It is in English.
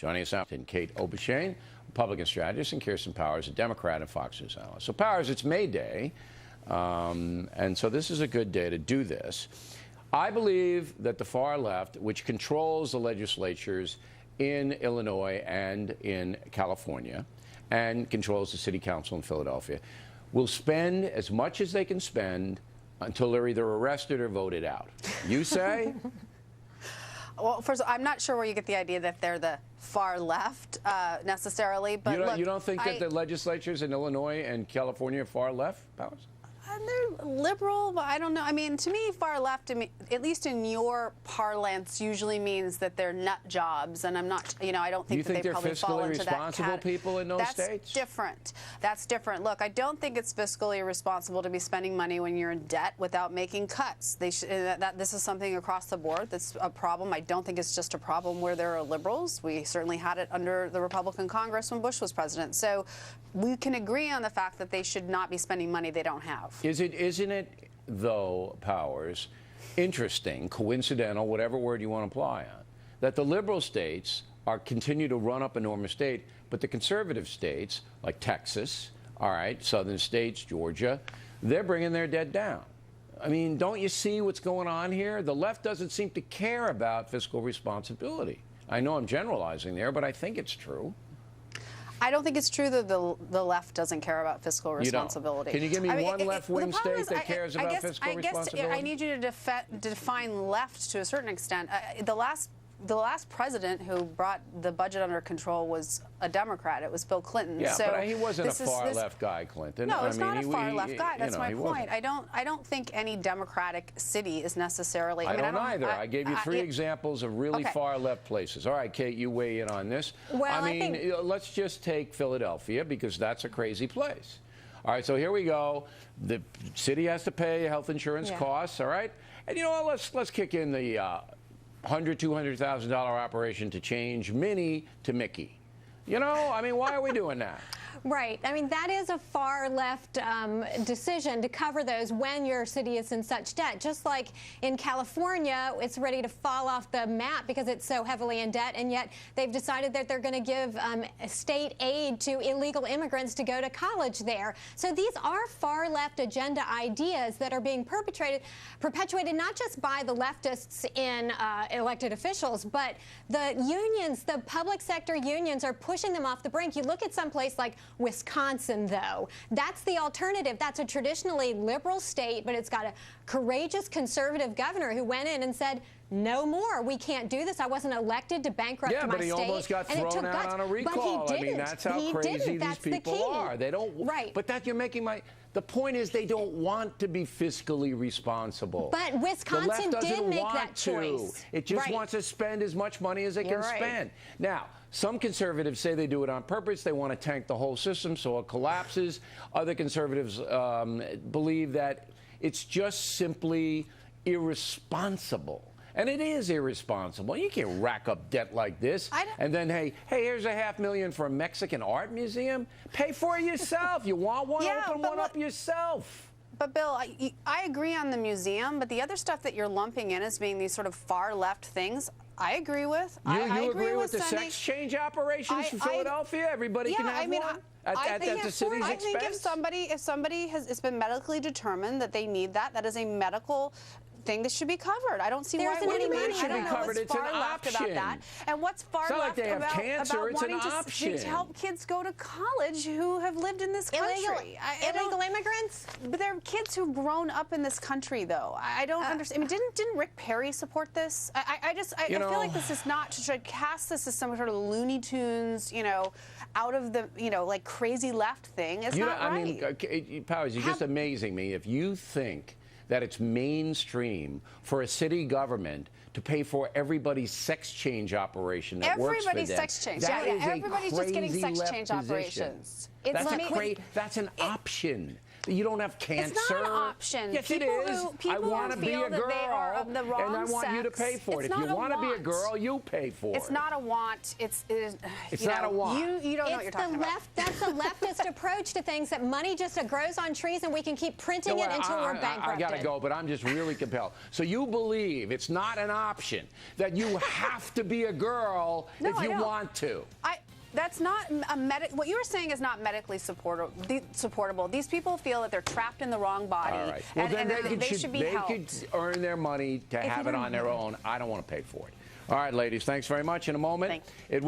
Joining us now, Kate Obeshane, Republican strategist, and Kirsten Powers, a Democrat and Fox News analyst. So, Powers, it's May Day, and so this is a good day to do this. I believe that the far left, which controls the legislatures in Illinois and in California, and controls the city council in Philadelphia, will spend as much as they can spend until they're either arrested or voted out. You say? Well, first of all, I'm not sure where you get the idea that they're the far left necessarily, but you don't think that the legislatures in Illinois and California are far left, Powers? They're liberal, but I don't know. I mean, to me, far left, at least in your parlance, usually means that they're nut jobs, and I'm not, I don't think that they probably fall into that category. You think they're fiscally responsible people in those states? That's different. That's different. Look, I don't think it's fiscally responsible to be spending money when you're in debt without making cuts. This is something across the board that's a problem. I don't think it's just a problem where there are liberals. We certainly had it under the Republican Congress when Bush was president. So we can agree on the fact that they should not be spending money they don't have. Isn't it, though, Powers, interesting, coincidental, whatever word you want to apply on, that the liberal states continue to run up enormous state, but the conservative states, like Texas, all right, southern states, Georgia, they're bringing their debt down. I mean, don't you see what's going on here? The left doesn't seem to care about fiscal responsibility. I know I'm generalizing there, but I think it's true. I don't think it's true that the left doesn't care about fiscal responsibility. Can you give me one left-wing state that cares about fiscal responsibility? I need you to define left to a certain extent. The last president who brought the budget under control was a Democrat. It was Bill Clinton. Yeah, so but he wasn't a far-left guy, Clinton. No, he's not a far-left guy. That's my point. I don't think any Democratic city is necessarily. I don't either. I gave you three examples of really far-left places. All right, Kate, you weigh in on this. Well, I mean, let's just take Philadelphia because that's a crazy place. All right, so here we go. The city has to pay health insurance costs. All right, and you know what? Let's kick in the $200,000 operation to change Minnie to Mickey. I mean, why are we doing that? Right. I mean, that is a far-left decision to cover those when your city is in such debt. Just like in California, it's ready to fall off the map because it's so heavily in debt, and yet they've decided that they're going to give state aid to illegal immigrants to go to college there. So these are far-left agenda ideas that are being perpetuated not just by the leftists in elected officials, but the unions, the public sector unions are pushing them off the brink. You look at some place like Wisconsin, though. That's the alternative. That's a traditionally liberal state, but it's got a courageous conservative governor who went in and said, no more. We can't do this. I wasn't elected to bankrupt my state. Yeah, but he almost got thrown out on a recall. But he didn't. I mean, that's how crazy these people are. They don't. Right. But that you're making the point is they don't want to be fiscally responsible. But Wisconsin did make that choice. It just wants to spend as much money as it can spend. Now, some conservatives say they do it on purpose. They want to tank the whole system so it collapses. Other conservatives believe that it's just simply irresponsible. And it is irresponsible. You can't rack up debt like this and then, hey, here's $500,000 for a Mexican art museum. Pay for it yourself. You want one? Open one up yourself. But, Bill, I agree on the museum, but the other stuff that you're lumping in as being these sort of far-left things, I agree with. You agree with the sex change operations in Philadelphia? Everybody can have one? At the city's expense? I think if somebody it's been medically determined that they need that is a medical thing that should be covered. I don't see why it wouldn't be. I don't know what's far left about that. And what's far left about wanting to help kids go to college who have lived in this country? Illegal immigrants? But they're kids who've grown up in this country, though. I don't understand. I mean, didn't Rick Perry support this? I feel like this is not to cast this as some sort of Looney Tunes, out of the, like crazy left thing. It's not right. I mean, Powers, you're just amazing me. If you think that it's mainstream for a city government to pay for everybody's sex change operation that works for them. Everybody's sex change. That is everybody's just getting sex change position. operations. That's an option. You don't have cancer. It's not an option. Yes, people it is. People I want to be feel a that girl, they are of the wrong and I want you to sex. pay for it. It's If you not want to be a want. girl, you pay for it. It's not a want. It's not a want. You don't know what you're talking about. That's a leftist approach to things, that money just grows on trees and we can keep printing it until we're bankrupted. I got to go, but I'm just really compelled. So you believe it's not an option, that you have to be a girl if you want to? That's not what you were saying is not medically supportable. These people feel that they're trapped in the wrong body, All right. Well, and then they should be helped. They could earn their money to have it on their own. I don't want to pay for it. All right, ladies, thanks very much. In a moment, it will